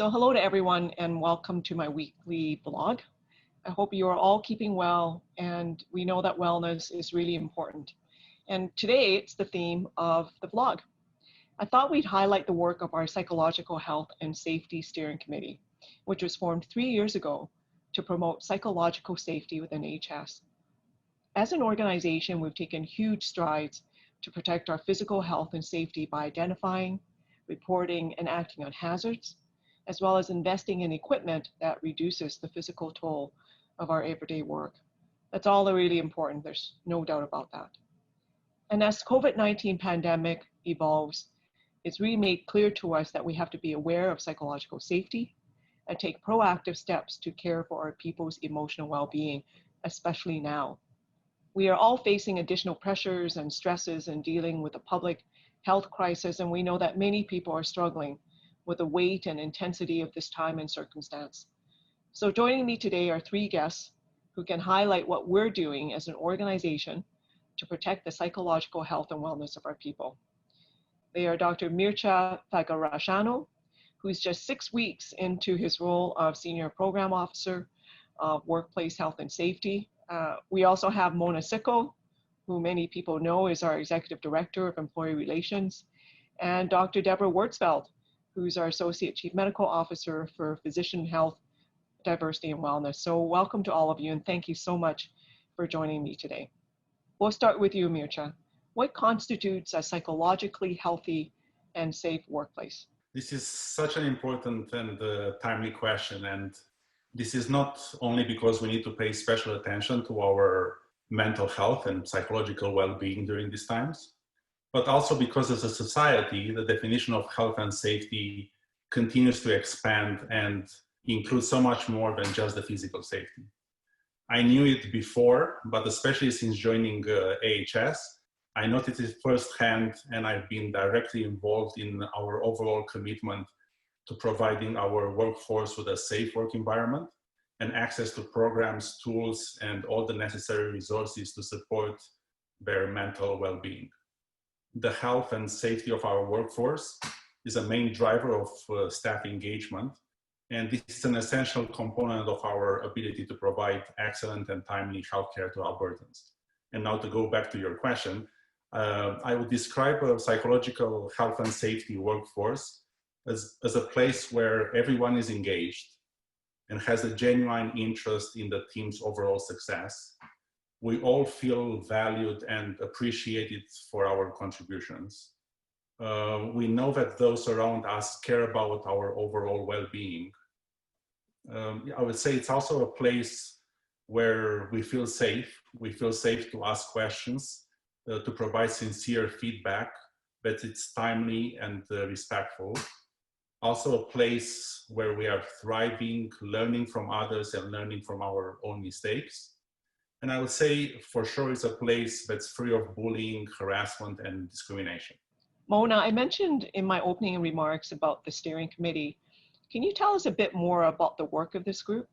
So hello to everyone and welcome to my weekly blog. I hope you are all keeping well, and we know that wellness is really important. And today it's the theme of the blog. I thought we'd highlight the work of our Psychological Health and Safety Steering Committee, which was formed 3 years ago to promote psychological safety within HS. As an organization, we've taken huge strides to protect our physical health and safety by identifying, reporting, and acting on hazards, as well as investing in equipment that reduces the physical toll of our everyday work. That's all really important, there's no doubt about that. And as COVID-19 pandemic evolves, it's really made clear to us that we have to be aware of psychological safety and take proactive steps to care for our people's emotional well-being, especially now. We are all facing additional pressures and stresses in dealing with the public health crisis, and we know that many people are struggling with the weight and intensity of this time and circumstance. So joining me today are 3 guests who can highlight what we're doing as an organization to protect the psychological health and wellness of our people. They are Dr. Mircea Fagarasanu, who's just 6 weeks into his role of Senior Program Officer of Workplace Health and Safety. We also have Mona Sikal, who many people know is our Executive Director of Employee Relations, and Dr. Debrah Wirtzfeld, who's our Associate Chief Medical Officer for Physician Health, Diversity, and Wellness. So welcome to all of you, and thank you so much for joining me today. We'll start with you, Mircea. What constitutes a psychologically healthy and safe workplace? This is such an important and timely question, and this is not only because we need to pay special attention to our mental health and psychological well-being during these times, but also because as a society, the definition of health and safety continues to expand and include so much more than just the physical safety. I knew it before, but especially since joining AHS, I noticed it firsthand, and I've been directly involved in our overall commitment to providing our workforce with a safe work environment and access to programs, tools, and all the necessary resources to support their mental well-being. The health and safety of our workforce is a main driver of staff engagement, and this is an essential component of our ability to provide excellent and timely healthcare to Albertans. And now to go back to your question, I would describe a psychological health and safety workforce as a place where everyone is engaged and has a genuine interest in the team's overall success. We all feel valued and appreciated for our contributions. We know that those around us care about our overall well-being. I would say it's also a place where we feel safe. We feel safe to ask questions, to provide sincere feedback, that it's timely and respectful. Also a place where we are thriving, learning from others and learning from our own mistakes. And I would say for sure it's a place that's free of bullying, harassment, and discrimination. Mona, I mentioned in my opening remarks about the steering committee. Can you tell us a bit more about the work of this group?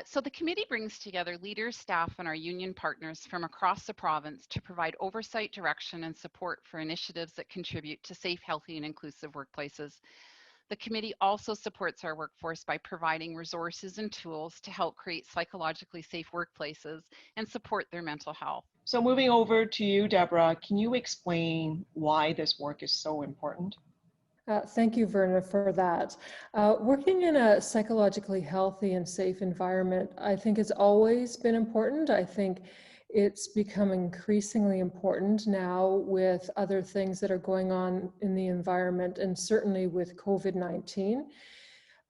So the committee brings together leaders, staff, and our union partners from across the province to provide oversight, direction, and support for initiatives that contribute to safe, healthy, and inclusive workplaces. The committee also supports our workforce by providing resources and tools to help create psychologically safe workplaces and support their mental health. So moving over to you, Debrah, can you explain why this work is so important? Thank you, Verna, for that. Working in a psychologically healthy and safe environment, I think has always been important. I think it's become increasingly important now with other things that are going on in the environment, and certainly with COVID-19.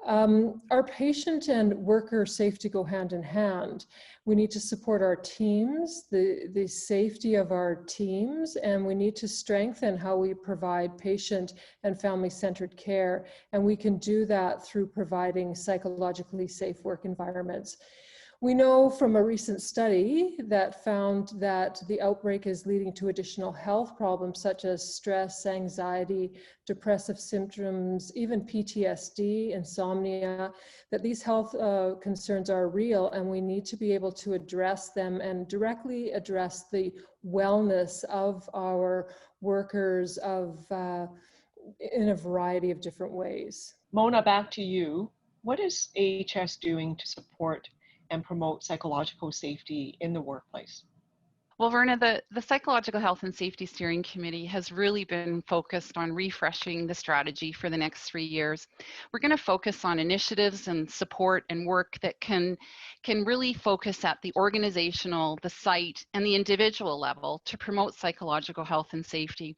Our patient and worker safety go hand in hand. We need to support our teams, the safety of our teams, and we need to strengthen how we provide patient and family-centered care. And we can do that through providing psychologically safe work environments. We know from a recent study that found that the outbreak is leading to additional health problems such as stress, anxiety, depressive symptoms, even PTSD, insomnia, that these health concerns are real, and we need to be able to address them and directly address the wellness of our workers in a variety of different ways. Mona, back to you. What is AHS doing to support and promote psychological safety in the workplace? Well, Verna, the Psychological Health and Safety Steering Committee has really been focused on refreshing the strategy for the next 3 years. We're going to focus on initiatives and support and work that can really focus at the organizational, the site, and the individual level to promote psychological health and safety.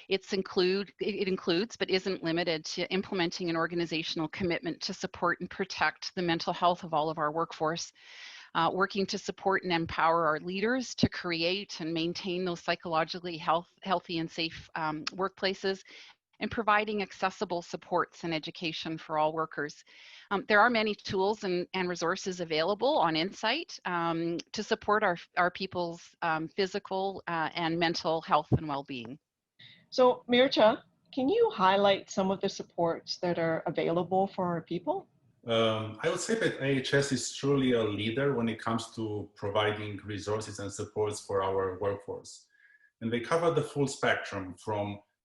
It includes, but isn't limited to, implementing an organizational commitment to support and protect the mental health of all of our workforce. Working to support and empower our leaders to create and maintain those psychologically healthy and safe workplaces, and providing accessible supports and education for all workers. There are many tools and resources available on Insight to support our people's physical and mental health and well-being. So Mircea, can you highlight some of the supports that are available for our people? I would say that AHS is truly a leader when it comes to providing resources and supports for our workforce. And they cover the full spectrum,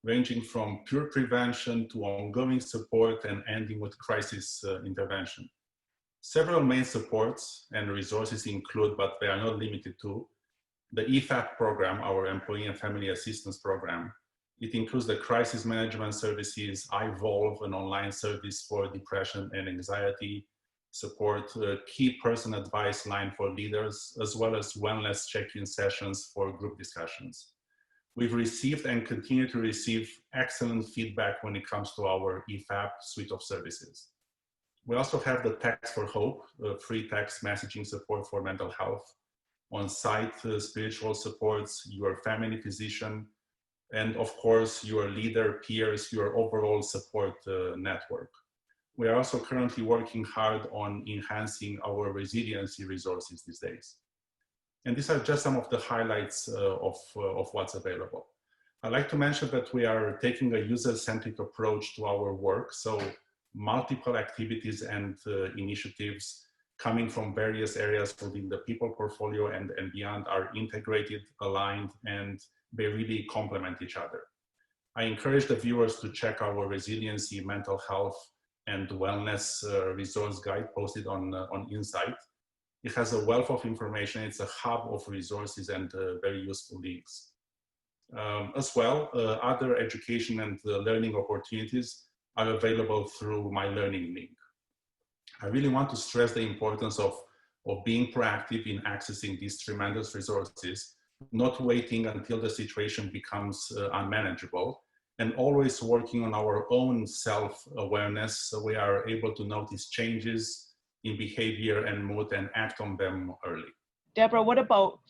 ranging from pure prevention to ongoing support and ending with crisis intervention. Several main supports and resources include, but they are not limited to, the EFAP program, our Employee and Family Assistance Program. It includes the crisis management services, iVolve, an online service for depression and anxiety support, a key person advice line for leaders, as well as wellness check-in sessions for group discussions. We've received and continue to receive excellent feedback when it comes to our EFAP suite of services. We also have the Text for Hope, free text messaging support for mental health, on-site spiritual supports, your family physician, and of course, your leader, peers, your overall support network. We are also currently working hard on enhancing our resiliency resources these days. And these are just some of the highlights of what's available. I'd like to mention that we are taking a user-centric approach to our work. So multiple activities and initiatives coming from various areas within the people portfolio and beyond are integrated, aligned, and they really complement each other. I encourage the viewers to check our resiliency, mental health, and wellness resource guide posted on Insight. It has a wealth of information. It's a hub of resources and very useful links. As well, other education and learning opportunities are available through my learning link. I really want to stress the importance of being proactive in accessing these tremendous resources, not waiting until the situation becomes unmanageable, and always working on our own self-awareness so we are able to notice changes in behavior and mood and act on them early. Debrah, what about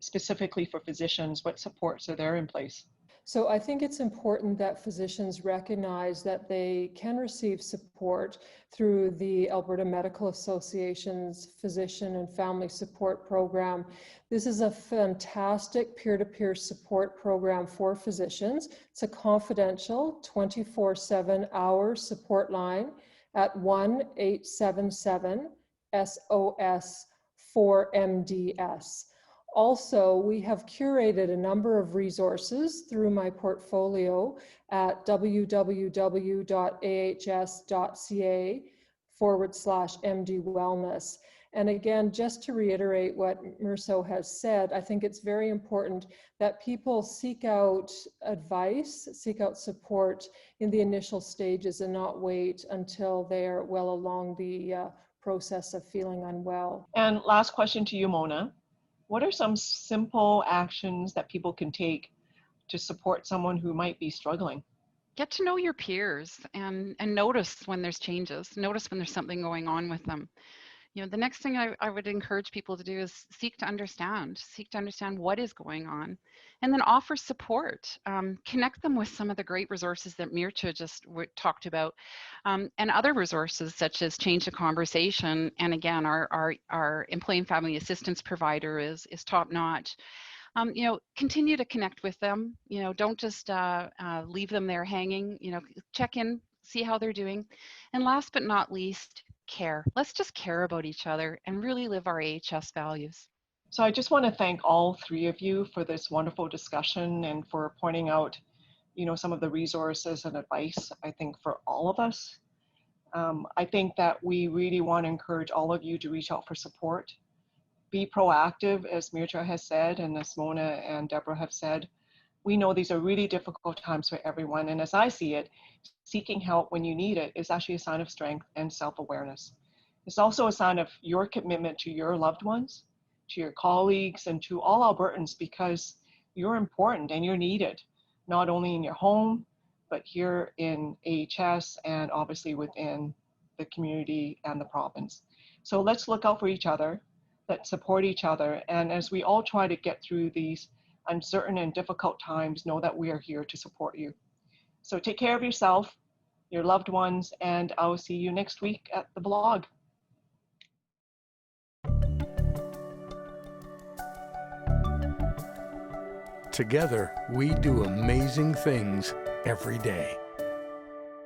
specifically for physicians? What supports are there in place? So I think it's important that physicians recognize that they can receive support through the Alberta Medical Association's Physician and Family Support Program. This is a fantastic peer-to-peer support program for physicians. It's a confidential 24/7 hour support line at 1-877-SOS-4MDS. Also, we have curated a number of resources through my portfolio at www.ahs.ca/MD Wellness. And again, just to reiterate what Mircea has said, I think it's very important that people seek out advice, seek out support in the initial stages and not wait until they're well along the process of feeling unwell. And last question to you, Mona. What are some simple actions that people can take to support someone who might be struggling? Get to know your peers and notice when there's changes, notice when there's something going on with them. You know, the next thing I would encourage people to do is seek to understand what is going on, and then offer support. Connect them with some of the great resources that Mircea just talked about, and other resources such as Change the Conversation. And again, our Employee and Family Assistance provider is top notch. You know, continue to connect with them. You know, don't just leave them there hanging. You know, check in, see how they're doing. And last but not least, care. Let's just care about each other and really live our AHS values. So I just want to thank all three of you for this wonderful discussion and for pointing out, you know, some of the resources and advice, I think, for all of us. I think that we really want to encourage all of you to reach out for support. Be proactive, as Mircea has said, and as Mona and Debrah have said. We know these are really difficult times for everyone, and as I see it, seeking help when you need it is actually a sign of strength and self-awareness. It's also a sign of your commitment to your loved ones, to your colleagues, and to all Albertans, because you're important and you're needed, not only in your home, but here in AHS and obviously within the community and the province. So let's look out for each other, let's support each other, and as we all try to get through these uncertain and difficult times, know that we are here to support you. So take care of yourself, your loved ones, and I'll see you next week at the blog. Together, we do amazing things every day.